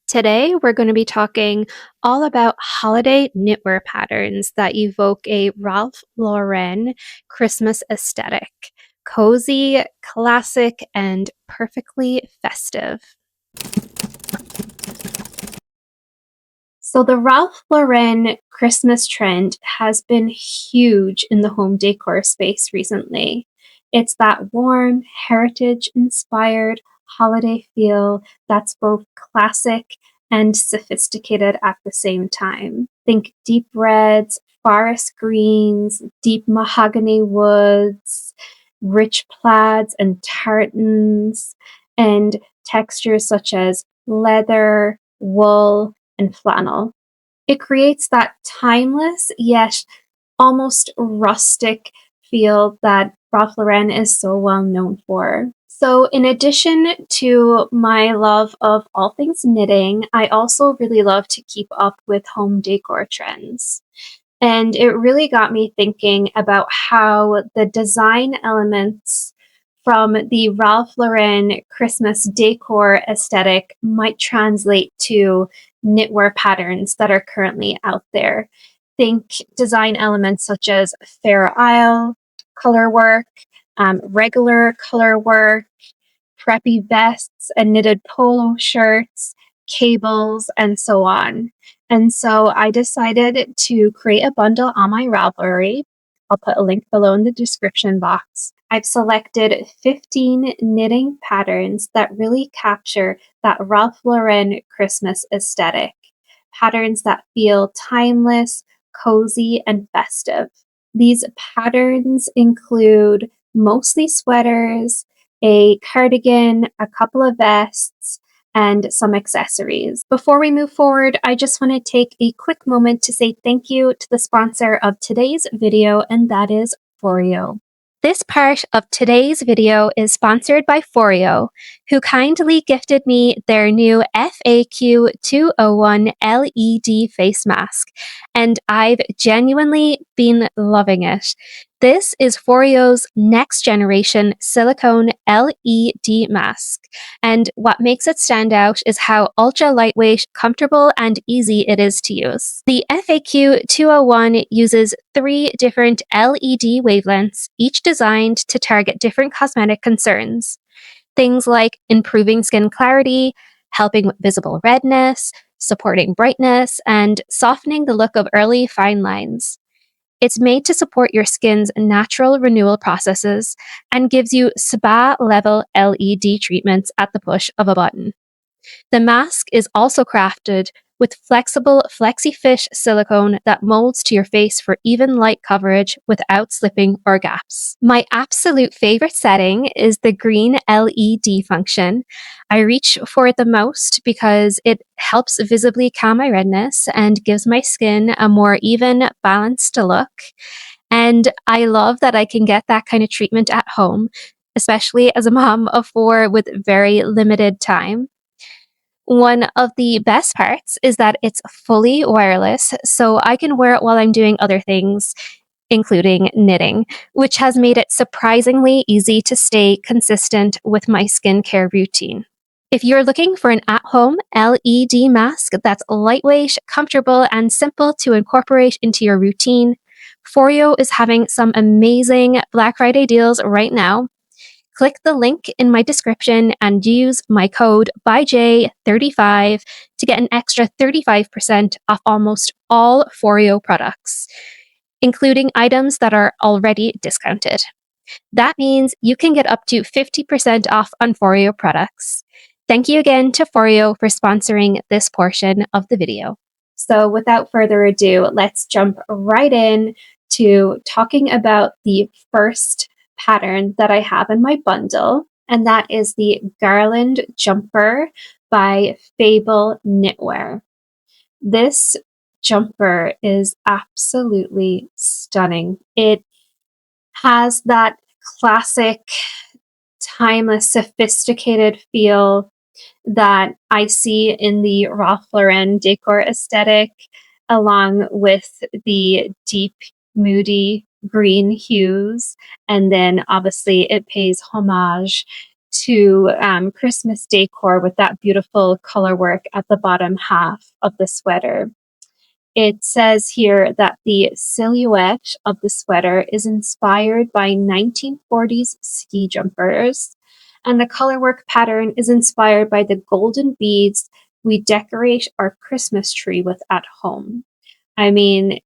Today, we're going to be talking all about holiday knitwear patterns that evoke a Ralph Lauren Christmas aesthetic. Cozy, classic, and perfectly festive. So the Ralph Lauren Christmas trend has been huge in the home decor space recently. It's that warm, heritage-inspired holiday feel that's both classic and sophisticated at the same time. Think deep reds, forest greens, deep mahogany woods, rich plaids and tartans, and textures such as leather, wool, and flannel. It creates that timeless yet almost rustic feel that Ralph Lauren is so well known for. So, in addition to my love of all things knitting, I also really love to keep up with home decor trends. And it really got me thinking about how the design elements from the Ralph Lauren Christmas decor aesthetic might translate to knitwear patterns that are currently out there. Think design elements such as Fair Isle, color work, regular color work, preppy vests and knitted polo shirts, cables, and so on. And so I decided to create a bundle on my Ravelry. I'll put a link below in the description box. I've selected 15 knitting patterns that really capture that Ralph Lauren Christmas aesthetic. Patterns that feel timeless, cozy, and festive. These patterns include mostly sweaters, a cardigan, a couple of vests, and some accessories. Before we move forward, I just want to take a quick moment to say thank you to the sponsor of today's video, and that is Foreo. This part of today's video is sponsored by Foreo, who kindly gifted me their new FAQ 201 LED face mask, and I've genuinely been loving it. This is Foreo's next generation silicone LED mask, and what makes it stand out is how ultra lightweight, comfortable, and easy it is to use. The FAQ 201 uses 3 different LED wavelengths, each designed to target different cosmetic concerns. Things like improving skin clarity, helping with visible redness, supporting brightness, and softening the look of early fine lines. It's made to support your skin's natural renewal processes and gives you spa-level LED treatments at the push of a button. The mask is also crafted with flexible flexi-fit silicone that molds to your face for even light coverage without slipping or gaps. My absolute favorite setting is the green LED function. I reach for it the most because it helps visibly calm my redness and gives my skin a more even, balanced look. And I love that I can get that kind of treatment at home, especially as a mom of 4 with very limited time. One of the best parts is that it's fully wireless, so I can wear it while I'm doing other things, including knitting, which has made it surprisingly easy to stay consistent with my skincare routine. If you're looking for an at-home LED mask that's lightweight, comfortable, and simple to incorporate into your routine, Foreo is having some amazing Black Friday deals right now. Click the link in my description and use my code BYJ35 to get an extra 35% off almost all Foreo products, including items that are already discounted. That means you can get up to 50% off on Foreo products. Thank you again to Foreo for sponsoring this portion of the video. So without further ado, let's jump right in to talking about the first pattern that I have in my bundle, and that is the Garland jumper by Fabel Knitwear. This jumper is absolutely stunning. It has that classic, timeless, sophisticated feel that I see in the Ralph Lauren decor aesthetic, along with the deep, moody green hues. And then obviously it pays homage to Christmas decor with that beautiful color work at the bottom half of the sweater. It says here that the silhouette of the sweater is inspired by 1940s ski jumpers, and the colorwork pattern is inspired by the golden beads we decorate our Christmas tree with at home. I mean,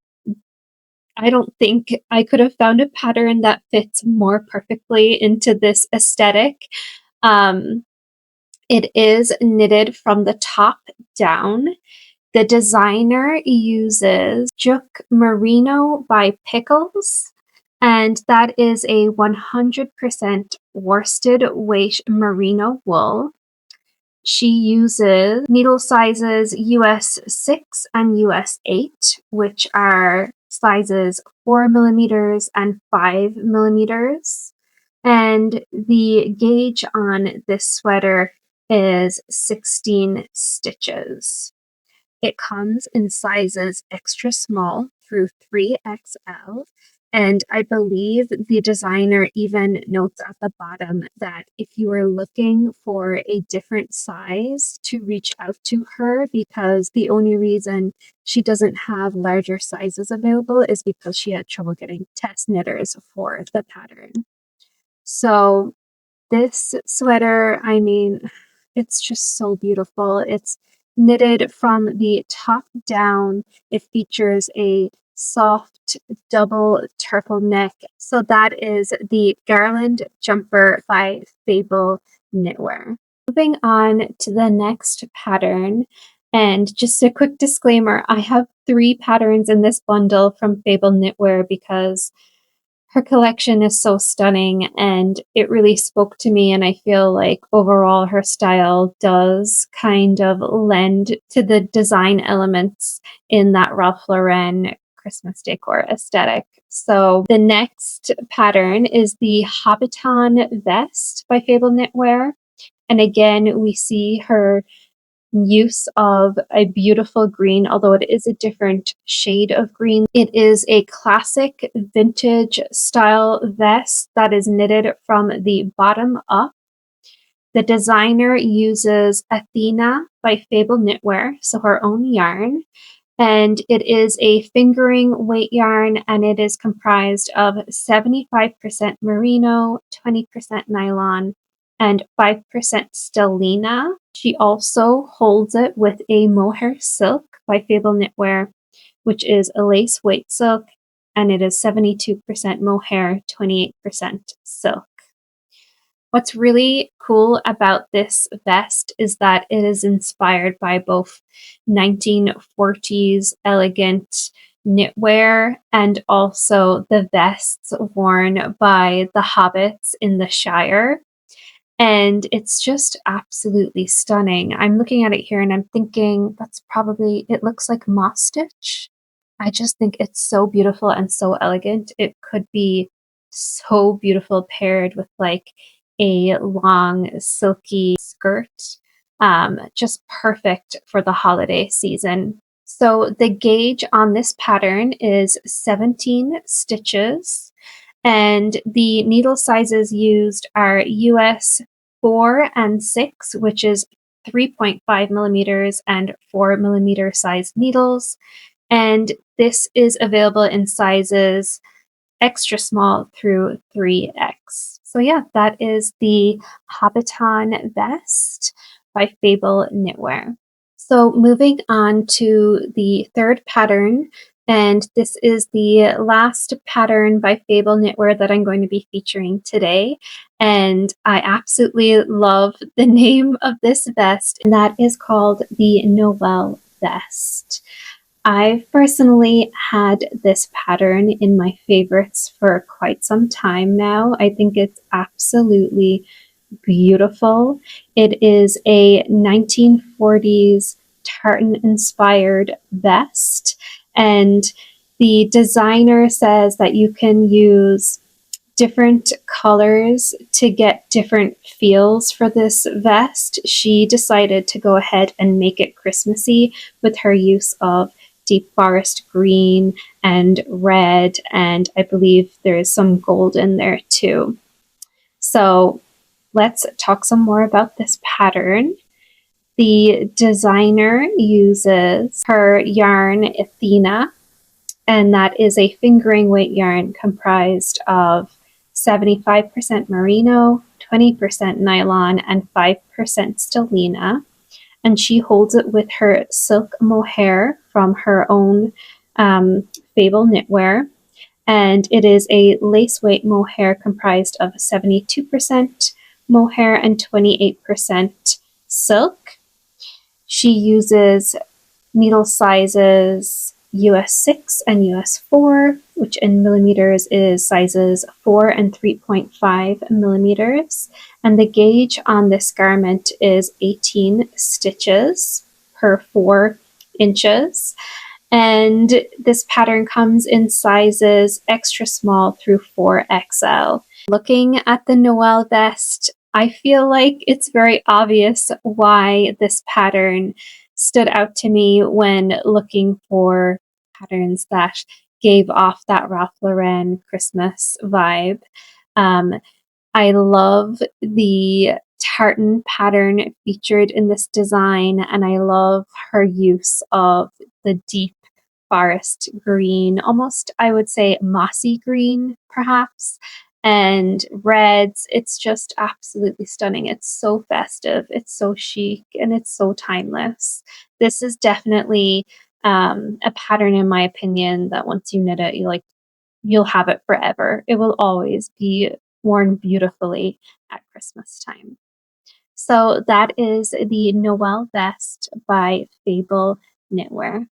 I don't think I could have found a pattern that fits more perfectly into this aesthetic. It is knitted from the top down. The designer uses Juk Merino by Pickles, and that is a 100% worsted weight merino wool. She uses needle sizes US 6 and US 8, which are sizes 4 millimeters and 5 millimeters. And the gauge on this sweater is 16 stitches. It comes in sizes extra small through 3XL. And I believe the designer even notes at the bottom that if you are looking for a different size, to reach out to her, because the only reason she doesn't have larger sizes available is because she had trouble getting test knitters for the pattern. So this sweater, I mean, it's just so beautiful. It's knitted from the top down. It features a soft double turtleneck. So that is the Garland jumper by Fabel Knitwear. Moving on to the next pattern. And just a quick disclaimer, I have 3 patterns in this bundle from Fabel Knitwear because her collection is so stunning and it really spoke to me, and I feel like overall her style does kind of lend to the design elements in that Ralph Lauren Christmas decor aesthetic. So the next pattern is the Hobbiton vest by Fabel Knitwear. And again, we see her use of a beautiful green, although it is a different shade of green. It is a classic vintage style vest that is knitted from the bottom up. The designer uses Athena by Fabel Knitwear, so her own yarn, and it is a fingering weight yarn, and it is comprised of 75% merino, 20% nylon, and 5% stellina. She also holds it with a mohair silk by Fabel Knitwear, which is a lace weight silk, and it is 72% mohair, 28% silk. What's really cool about this vest is that it is inspired by both 1940s elegant knitwear and also the vests worn by the hobbits in the Shire. And it's just absolutely stunning. I'm looking at it here and I'm thinking that's probably, it looks like moss stitch. I just think it's so beautiful and so elegant. It could be so beautiful paired with like a long silky skirt. Just perfect for the holiday season. So the gauge on this pattern is 17 stitches. And the needle sizes used are US 4 and 6, which is 3.5 millimeters and 4 millimeter size needles. And this is available in sizes extra small through 3X. So yeah, that is the Hobbiton vest by Fabel Knitwear. So moving on to the third pattern, and this is the last pattern by Fabel Knitwear that I'm going to be featuring today. And I absolutely love the name of this vest, and that is called the Noelle vest. I've personally had this pattern in my favorites for quite some time now. I think it's absolutely beautiful. It is a 1940s tartan-inspired vest, and the designer says that you can use different colors to get different feels for this vest. She decided to go ahead and make it Christmassy with her use of deep forest green and red, and I believe there is some gold in there too. So let's talk some more about this pattern. The designer uses her yarn Athena, and that is a fingering weight yarn comprised of 75% merino, 20% nylon, and 5% stellina. And she holds it with her silk mohair from her own Fabel knitwear. And it is a lace weight mohair comprised of 72% mohair and 28% silk. She uses needle sizes US 6 and US 4, which in millimeters is sizes 4 and 3.5 millimeters. And the gauge on this garment is 18 stitches per 4 inches. And this pattern comes in sizes extra small through 4XL. Looking at the Noelle vest, I feel like it's very obvious why this pattern stood out to me when looking for patterns that gave off that Ralph Lauren Christmas vibe. I love the tartan pattern featured in this design, and I love her use of the deep forest green, almost I would say mossy green perhaps, and reds. It's just absolutely stunning. It's so festive, it's so chic, and it's so timeless. This is definitely a pattern, in my opinion, that once you knit it, you'll have it forever. It will always be worn beautifully at Christmas time. So that is the Noelle vest by Fabel Knitwear.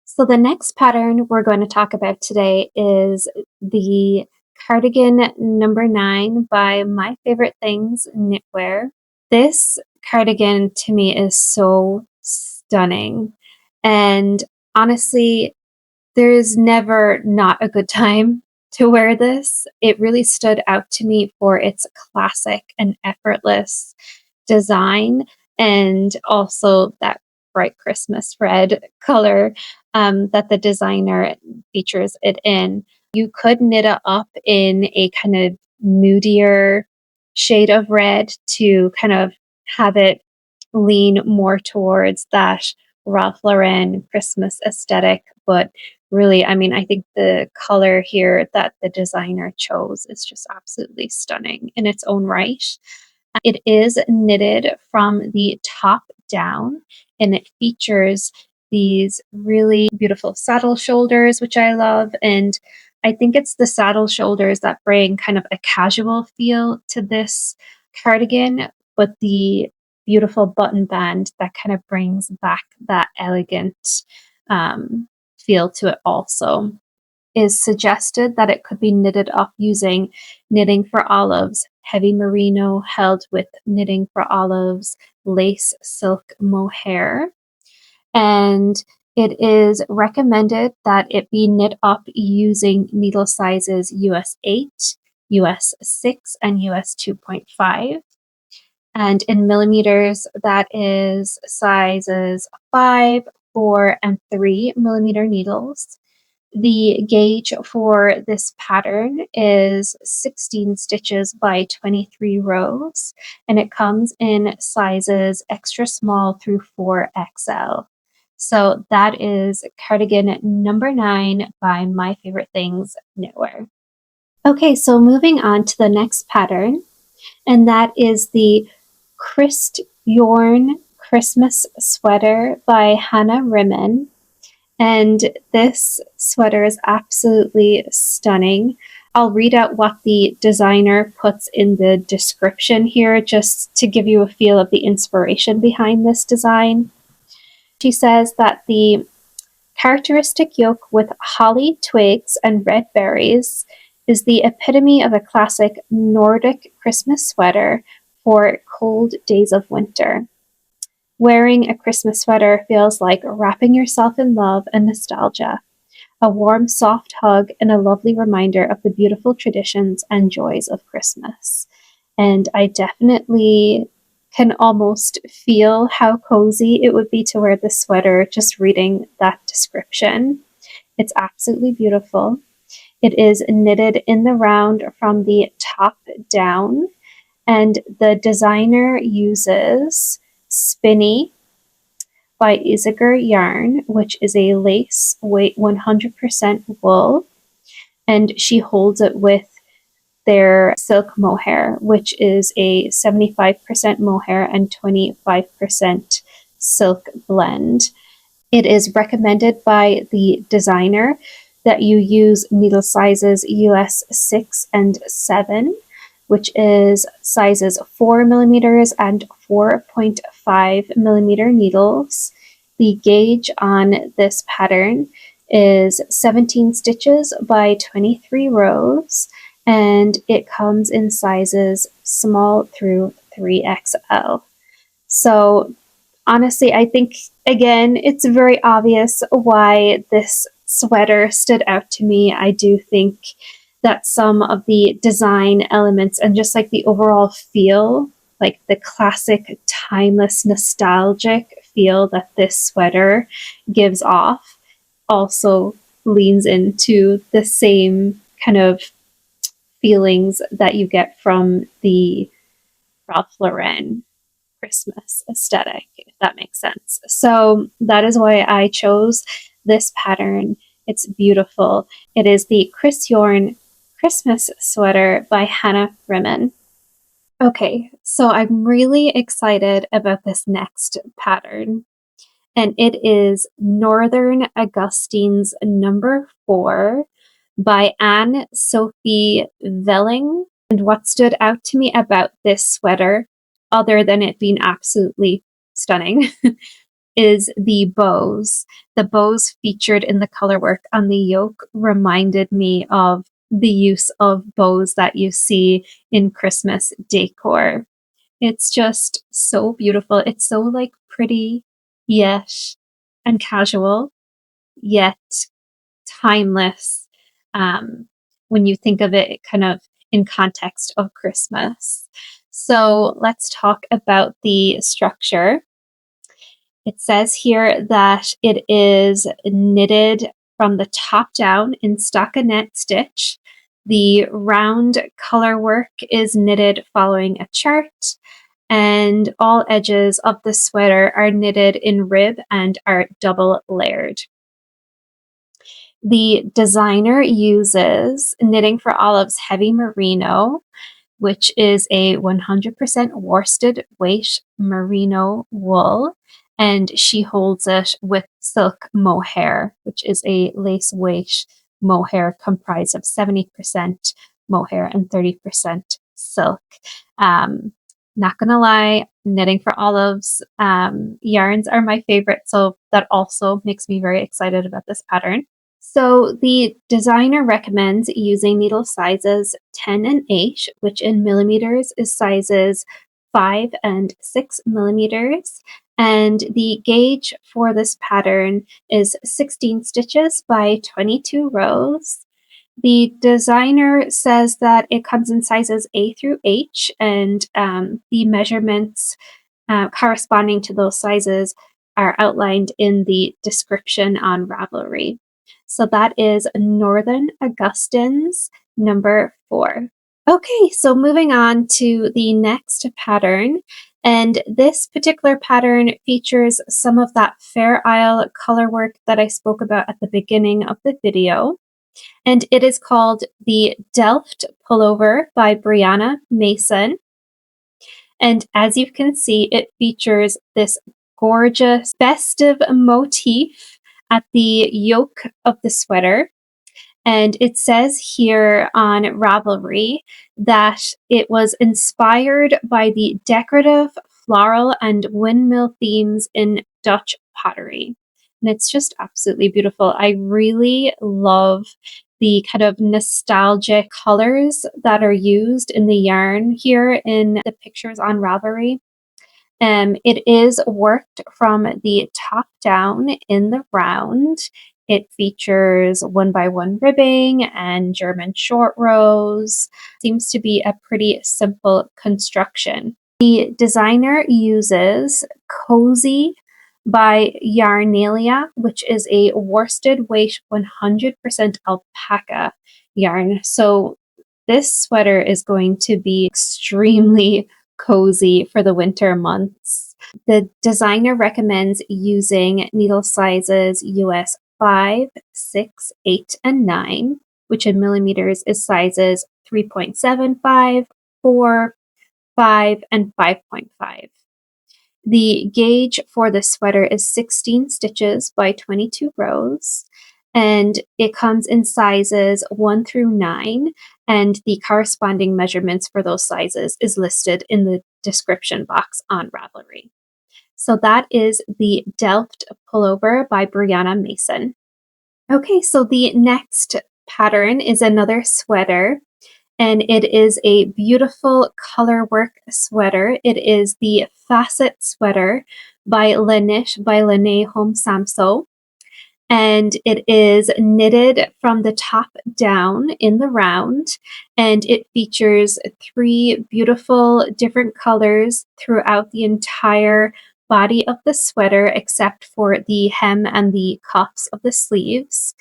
So the next pattern we're going to talk about today is the Cardigan number 9 by My Favorite Things Knitwear. This cardigan to me is so stunning, and honestly, there is never not a good time to wear this. It really stood out to me for its classic and effortless design, and also that bright Christmas red color that the designer features it in. You could knit it up in a kind of moodier shade of red to kind of have it lean more towards that Ralph Lauren Christmas aesthetic. But really, I mean, I think the color here that the designer chose is just absolutely stunning in its own right. It is knitted from the top down, and it features these really beautiful saddle shoulders, which I love. And I think it's the saddle shoulders that bring kind of a casual feel to this cardigan, but the beautiful button band that kind of brings back that elegant feel to it also. Is suggested that it could be knitted up using Knitting for Olives heavy merino held with Knitting for Olives lace silk mohair. And it is recommended that it be knit up using needle sizes US 8, US 6, and US 2.5. And in millimeters, that is sizes 5, 4, and 3 millimeter needles. The gauge for this pattern is 16 stitches by 23 rows, and it comes in sizes extra small through 4XL. So that is cardigan number 9 by My Favorite Things Knitwear. Okay, so moving on to the next pattern, and that is the Kristtjørn Christmas sweater by Hanne Rimmen. And this sweater is absolutely stunning. I'll read out what the designer puts in the description here just to give you a feel of the inspiration behind this design. She says that the characteristic yoke with holly twigs and red berries is the epitome of a classic Nordic Christmas sweater for cold days of winter. Wearing a Christmas sweater feels like wrapping yourself in love and nostalgia, a warm, soft hug, and a lovely reminder of the beautiful traditions and joys of Christmas. And I definitely can almost feel how cozy it would be to wear this sweater just reading that description. It's absolutely beautiful. It is knitted in the round from the top down, And the designer uses Spinny by Isager Yarn, which is a lace weight 100% wool, and she holds it with their silk mohair, which is a 75% mohair and 25% silk blend. It is recommended by the designer that you use needle sizes US 6 and 7, which is sizes 4 millimeters and 4.5 millimeter needles. The gauge on this pattern is 17 stitches by 23 rows, and it comes in sizes small through 3XL. So honestly, I think, again, it's very obvious why this sweater stood out to me. I do think that some of the design elements and just like the overall feel, like the classic, timeless, nostalgic feel that this sweater gives off, also leans into the same kind of feelings that you get from the Ralph Lauren Christmas aesthetic, if that makes sense. So that is why I chose this pattern. It's beautiful. It is the Kristtjørn Christmas sweater by Hanne Rimmen. Okay, so I'm really excited about this next pattern, and it is Northern Augustins number 4 by Anne-Sophie Velling. And what stood out to me about this sweater, other than it being absolutely stunning, is the bows. The bows featured in the colorwork on the yoke reminded me of the use of bows that you see in Christmas decor. It's just so beautiful. It's so like pretty, yet and casual, yet timeless. When you think of it kind of in context of Christmas. So let's talk about the structure. It says here that it is knitted from the top down in stockinette stitch. The round color work is knitted following a chart, and all edges of the sweater are knitted in rib and are double layered. The designer uses Knitting for Olive's Heavy Merino, which is a 100% worsted weight merino wool, and she holds it with silk mohair, which is a lace weight mohair comprised of 70% mohair and 30% silk. Not gonna lie, Knitting for Olive's yarns are my favorite, so that also makes me very excited about this pattern. So the designer recommends using needle sizes 10 and 8, which in millimeters is sizes 5 and 6 millimeters. And the gauge for this pattern is 16 stitches by 22 rows. The designer says that it comes in sizes A through H, and the measurements corresponding to those sizes are outlined in the description on Ravelry. So that is Northern Augustins number 4. Okay, so moving on to the next pattern. And this particular pattern features some of that Fair Isle color work that I spoke about at the beginning of the video. And it is called the Delft Pullover by Brianna Mason. And as you can see, it features this gorgeous festive motif at the yoke of the sweater. And it says here on Ravelry that it was inspired by the decorative, floral, and windmill themes in Dutch pottery. And it's just absolutely beautiful. I really love the kind of nostalgic colors that are used in the yarn here in the pictures on Ravelry. It is worked from the top down in the round. It features 1x1 ribbing and German short rows. Seems to be a pretty simple construction. The designer uses Cozy by Yarnalia, which is a worsted weight 100% alpaca yarn. So This sweater is going to be extremely cozy for the winter months. The designer recommends using needle sizes US 5, 6, 8, and 9, which in millimeters is sizes 3.75, 4, 5, and 5.5. The gauge for the sweater is 16 stitches by 22 rows, and it comes in sizes 1 through 9, and the corresponding measurements for those sizes is listed in the description box on Ravelry. So that is the Delft Pullover by Brianna Mason. Okay, so the next pattern is another sweater, and it is a beautiful color work sweater. It is the Facet sweater by Lene Holme Samsøe, and it is knitted from the top down in the round, and it features 3 beautiful different colors throughout the entire body of the sweater except for the hem and the cuffs of the sleeves.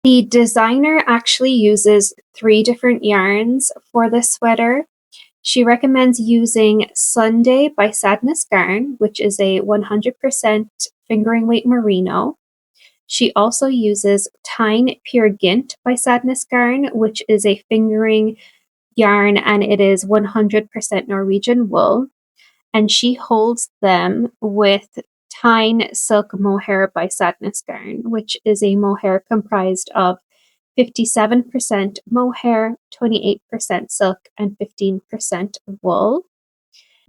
The designer actually uses 3 different yarns for this sweater. She recommends using Sunday by Sadness Garn, which is a 100% fingering weight merino. She also uses Tyne Pure Gint by Sadness Garn, which is a fingering yarn and it is 100% Norwegian wool. And she holds them with Tyne Silk Mohair by Sadness Garn, which is a mohair comprised of 57% mohair, 28% silk, and 15% wool.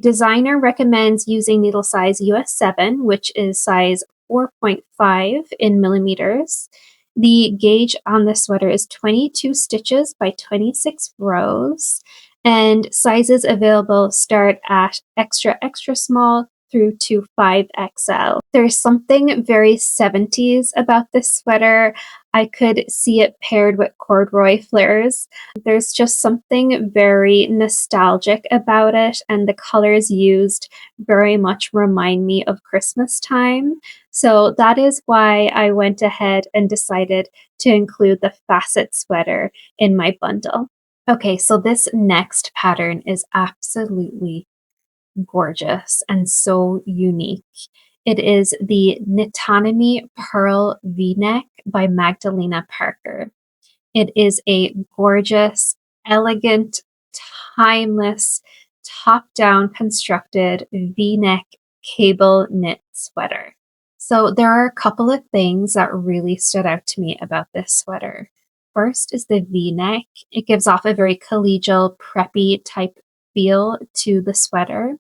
Designer recommends using needle size US 7, which is size 4.5 in millimeters. The gauge on the sweater is 22 stitches by 26 rows, and sizes available start at extra, extra small through to 5XL. There's something very 70s about this sweater. I could see it paired with corduroy flares. There's just something very nostalgic about it, and the colors used very much remind me of Christmas time. So that is why I went ahead and decided to include the Facet sweater in my bundle. Okay, so this next pattern is absolutely gorgeous and so unique. It is the Knitonomy Pearl V-neck by Magdalena Parker. It is a gorgeous, elegant, timeless, top-down constructed V-neck cable knit sweater. So there are a couple of things that really stood out to me about this sweater. First is the V-neck. It gives off a very collegial, preppy type feel to the sweater.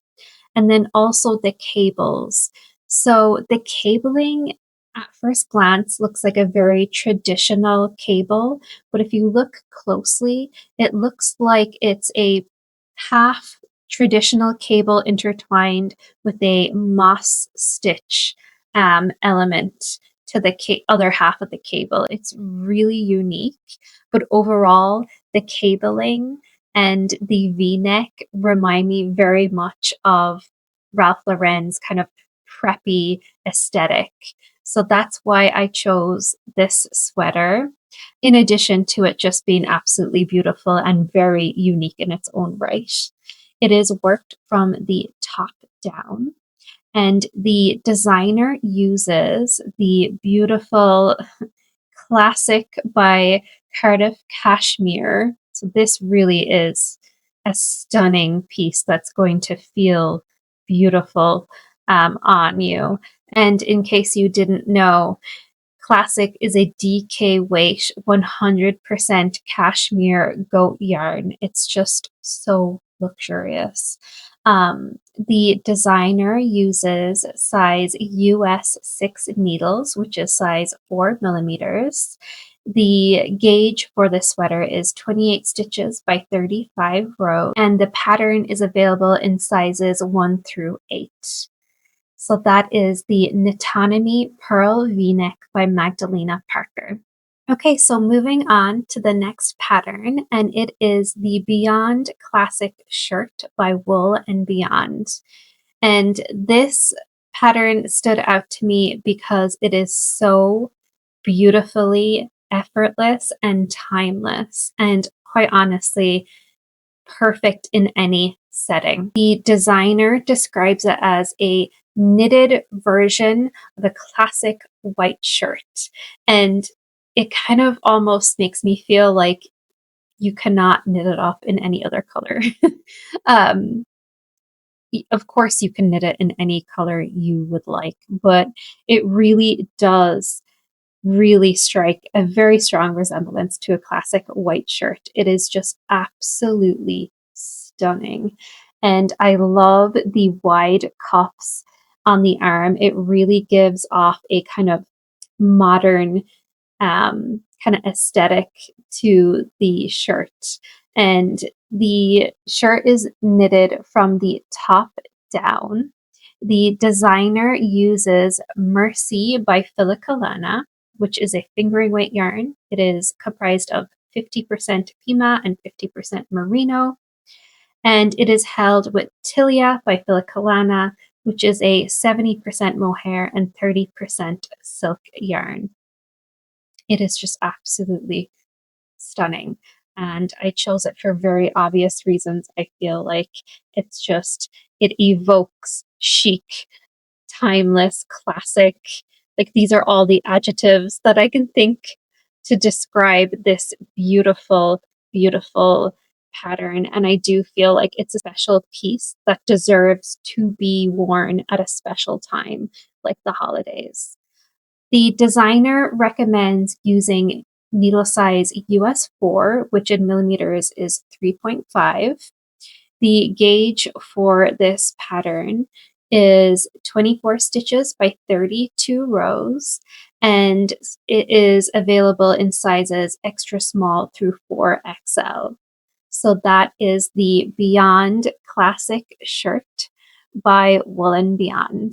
And then also the cables. So the cabling at first glance looks like a very traditional cable, but if you look closely, it looks like it's a half traditional cable intertwined with a moss stitch element to the other half of the cable. It's really unique, but overall, the cabling and the V-neck remind me very much of Ralph Lauren's kind of preppy aesthetic. So that's why I chose this sweater, in addition to it just being absolutely beautiful and very unique in its own right. It is worked from the top down, and the designer uses the beautiful classic by Cardiff cashmere. So this really is a stunning piece that's going to feel beautiful on you. And in case you didn't know, Classic is a DK weight 100% cashmere goat yarn. It's just so luxurious. The designer uses size US 6 needles, which is size 4 millimeters. The gauge for the sweater is 28 stitches by 35 rows, and the pattern is available in sizes 1 through 8. So that is the Knitonomy Pearl V-neck by Magdalena Parker. Okay, so moving on to the next pattern, and it is the Beyond Classic shirt by Wool and Beyond. And this pattern stood out to me because it is so beautifully effortless and timeless. And quite honestly, perfect in any setting. The designer describes it as a knitted version of a classic white shirt. And it kind of almost makes me feel like you cannot knit it up in any other color. um, of course, you can knit it in any color you would like, but it really does really strike a very strong resemblance to a classic white shirt. It is just absolutely stunning. And I love the wide cuffs on the arm. It really gives off a kind of modern kind of aesthetic to the shirt. And the shirt is knitted from the top down. The designer uses Mercy by Filicolana, which is a fingering weight yarn. It is comprised of 50% Pima and 50% Merino. And it is held with Tilia by Filicolana, which is a 70% mohair and 30% silk yarn. It is just absolutely stunning. And I chose it for very obvious reasons. I feel like it's just, it evokes chic, timeless, classic. Like these are all the adjectives that I can think to describe this beautiful, beautiful pattern. And I do feel like it's a special piece that deserves to be worn at a special time, like the holidays. The designer recommends using needle size US 4, which in millimeters is 3.5. The gauge for this pattern is 24 stitches by 32 rows, and it is available in sizes extra small through 4XL. So that is the Beyond Classic shirt by Wool and Beyond.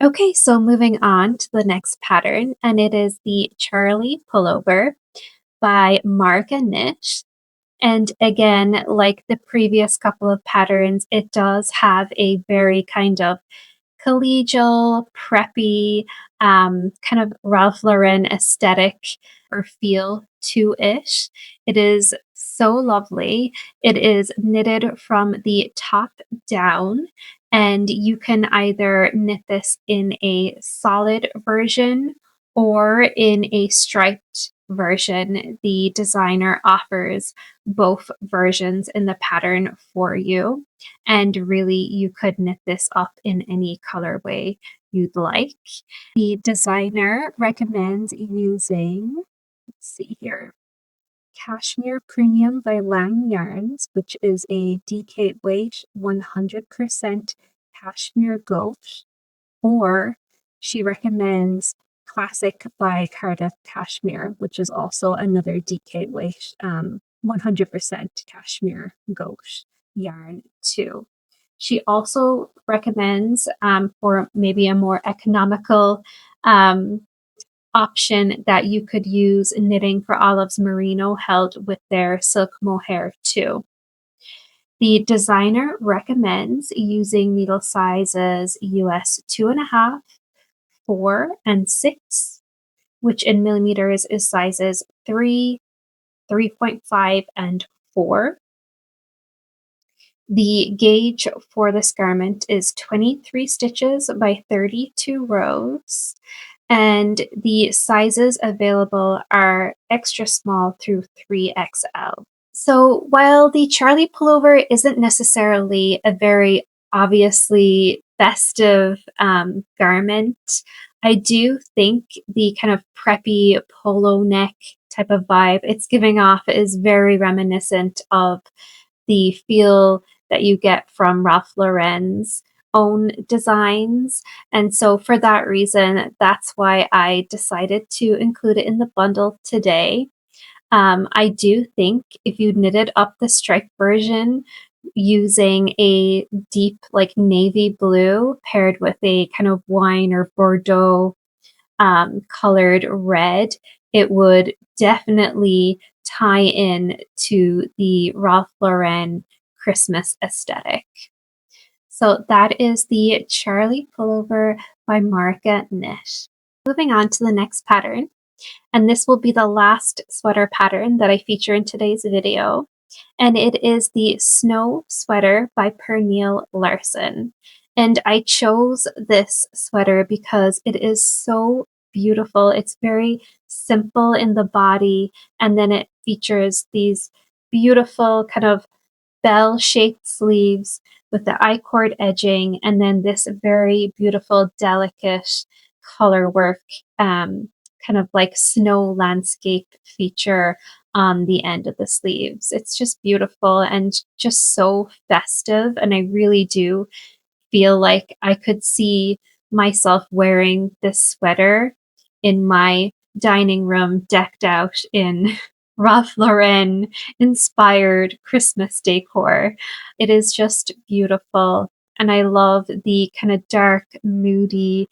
Okay, so moving on to the next pattern, and it is the Charlie Pullover by Marga Knit. And again, like the previous couple of patterns, it does have a very kind of collegial, preppy, kind of Ralph Lauren aesthetic or feel to it. It is so lovely. It is knitted from the top down, and you can either knit this in a solid version or in a striped version. The designer offers both versions in the pattern for you. And really, you could knit this up in any colorway you'd like. The designer recommends using, let's see here, Cashmere Premium by Lang Yarns, which is a DK weight 100% cashmere gauche, or she recommends Classic by Cardiff Cashmere, which is also another DK weight 100% cashmere gauche yarn too. She also recommends for maybe a more economical option that you could use knitting for Olive's Merino held with their silk mohair too. The designer recommends using needle sizes US 2.5, 4, and 6, which in millimeters is sizes 3, 3.5, and 4. The gauge for this garment is 23 stitches by 32 rows, and the sizes available are extra small through 3XL. So while the Charlie pullover isn't necessarily a very obviously festive garment, I do think the kind of preppy polo neck type of vibe it's giving off is very reminiscent of the feel that you get from Ralph Lauren's own designs. And so for that reason, that's why I decided to include it in the bundle today. I do think if you knitted up the stripe version using a deep like navy blue paired with a kind of wine or Bordeaux colored red, it would definitely tie in to the Ralph Lauren Christmas aesthetic. So that is the Charlie Pullover by Marga Knit. Moving on to the next pattern, and this will be the last sweater pattern that I feature in today's video. and it is the Snow Sweater by Pernille Larsen. And I chose this sweater because it is so beautiful. It's very simple in the body, and then it features these beautiful kind of bell-shaped sleeves with the I-cord edging, and then this very beautiful, delicate color work, kind of like snow landscape feature on the end of the sleeves. It's just beautiful and just so festive, and I really do feel like I could see myself wearing this sweater in my dining room decked out in Ralph Lauren inspired Christmas decor. It is just beautiful. And I love the kind of dark, moody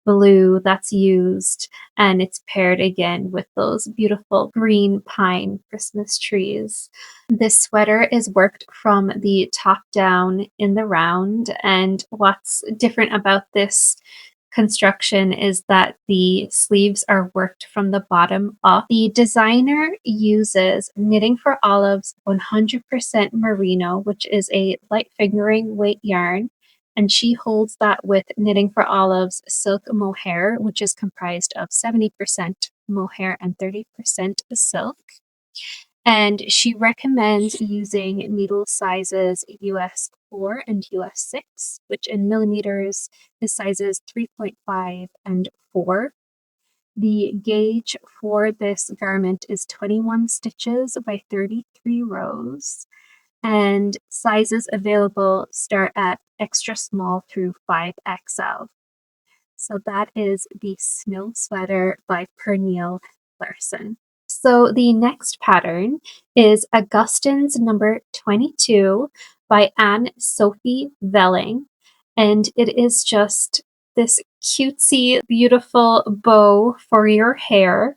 blue that's used, and it's paired again with those beautiful green pine Christmas trees. This sweater is worked from the top down in the round, and what's different about this construction is that the sleeves are worked from the bottom up. The designer uses Knitting for Olive's 100% merino, which is a light fingering weight yarn, and she holds that with Knitting for Olive's silk mohair, which is comprised of 70% mohair and 30% silk. And she recommends using needle sizes US 4 and US 6, which in millimeters is sizes 3.5 and 4. The gauge for this garment is 21 stitches by 33 rows, and sizes available start at extra small through 5XL. So that is the Snow Sweater by Pernille Larsen. So the next pattern is Augustins number 22 by Anne-Sophie Velling, and it is just this cutesy, beautiful bow for your hair.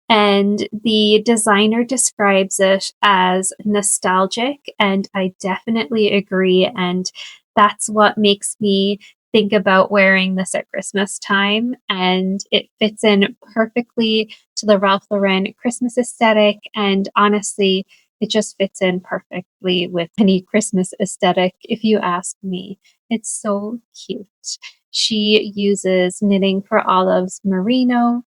And the designer describes it as nostalgic, and I definitely agree. And that's what makes me think about wearing this at Christmas time. And it fits in perfectly to the Ralph Lauren Christmas aesthetic. And honestly, it just fits in perfectly with any Christmas aesthetic, if you ask me. It's so cute. She uses Knitting for Olive's merino,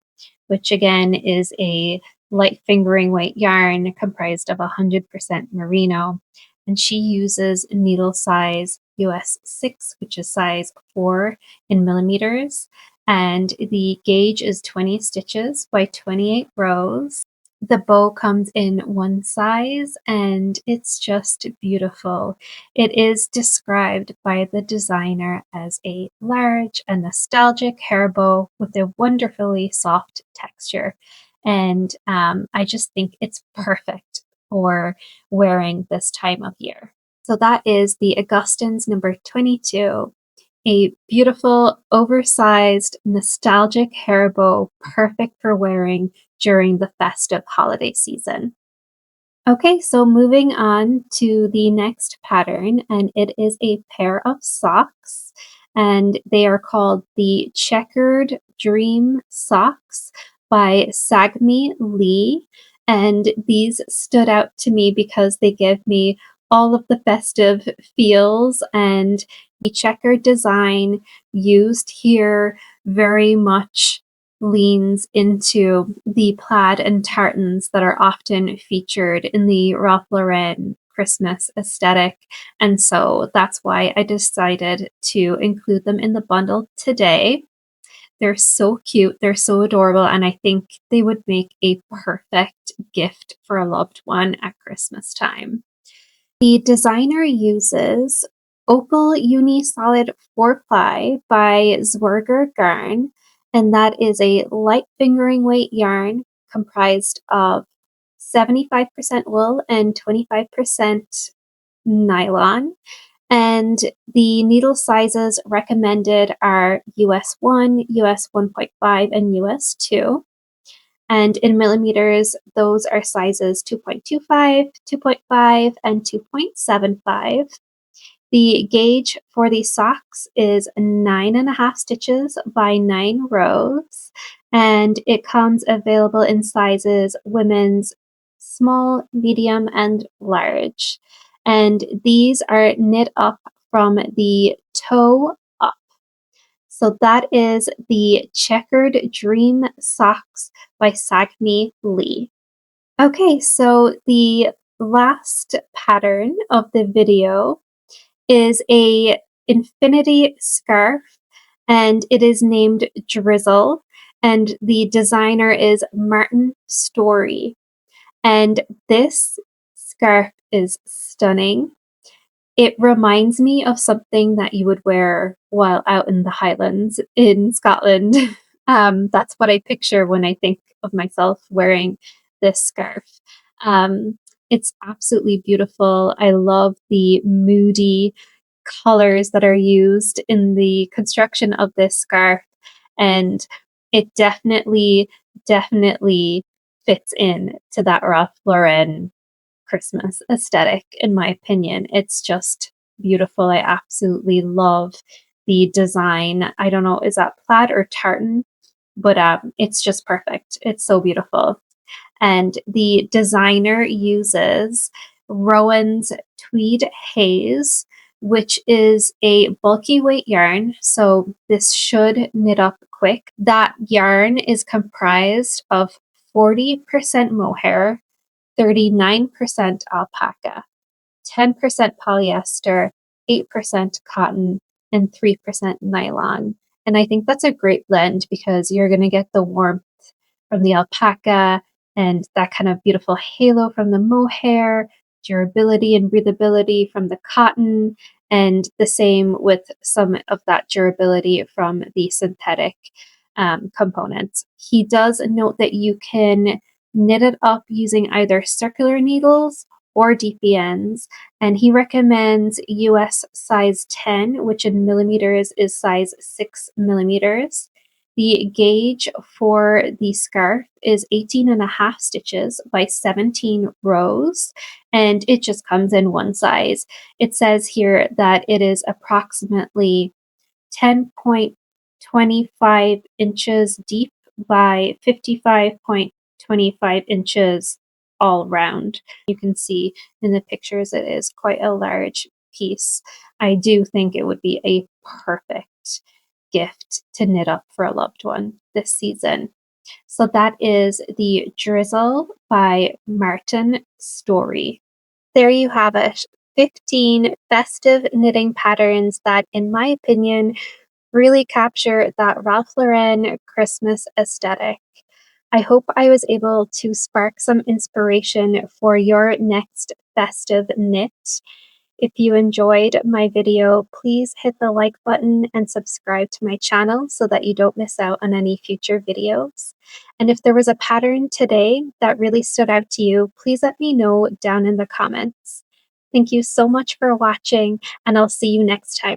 which again is a light fingering weight yarn comprised of 100% merino. And she uses needle size US 6, which is size 4 in millimeters. And the gauge is 20 stitches by 28 rows. The bow comes in one size, and it's just beautiful. It is described by the designer as a large and nostalgic hair bow with a wonderfully soft texture. And I just think it's perfect for wearing this time of year. So that is the Augustins number 22. A beautiful, oversized, nostalgic hair bow, perfect for wearing during the festive holiday season. Okay, so moving on to the next pattern, and it is a pair of socks, and they are called the Checkered Dream Socks by Sangmi Lee. And these stood out to me because they give me all of the festive feels, and the checkered design used here very much leans into the plaid and tartans that are often featured in the Ralph Lauren Christmas aesthetic. And so that's why I decided to include them in the bundle today. They're so cute, they're so adorable, and I think they would make a perfect gift for a loved one at Christmas time. The designer uses Opal Uni Solid 4-ply by Zwerger Garn, and that is a light fingering weight yarn comprised of 75% wool and 25% nylon. And the needle sizes recommended are US 1, US 1.5, and US 2. And in millimeters, those are sizes 2.25, 2.5, and 2.75. The gauge for the socks is 9.5 stitches by 9 rows, and it comes available in sizes women's small, medium, and large. And these are knit up from the toe up. So that is the Checkered Dream Socks by Sangmi Lee. Okay, so the last pattern of the video is a infinity scarf, and it is named Drizzle, and the designer is Martin Storey. And this scarf is stunning. It reminds me of something that you would wear while out in the Highlands in Scotland. That's what I picture when I think of myself wearing this scarf. It's absolutely beautiful. I love the moody colors that are used in the construction of this scarf, and it definitely fits in to that Ralph Lauren Christmas aesthetic, in my opinion. It's just beautiful. I absolutely love the design. I don't know, is that plaid or tartan? But it's just perfect. It's so beautiful. And the designer uses Rowan's Tweed Haze, which is a bulky weight yarn. So this should knit up quick. That yarn is comprised of 40% mohair, 39% alpaca, 10% polyester, 8% cotton, and 3% nylon. And I think that's a great blend because you're going to get the warmth from the alpaca and that kind of beautiful halo from the mohair, durability and breathability from the cotton, and the same with some of that durability from the synthetic components. He does note that you can knit it up using either circular needles or DPNs, and he recommends US size 10, which in millimeters is size 6 millimeters. The gauge for the scarf is 18.5 stitches by 17 rows, and it just comes in one size. It says here that it is approximately 10.25 inches deep by 55.25 inches all round. You can see in the pictures it is quite a large piece. I do think it would be a perfect gift to knit up for a loved one this season. So that is the Drizzle by Martin Storey. There you have it. 15 festive knitting patterns that, in my opinion, really capture that Ralph Lauren Christmas aesthetic. I hope I was able to spark some inspiration for your next festive knit. If you enjoyed my video, please hit the like button and subscribe to my channel so that you don't miss out on any future videos. And if there was a pattern today that really stood out to you, please let me know down in the comments. Thank you so much for watching, and I'll see you next time.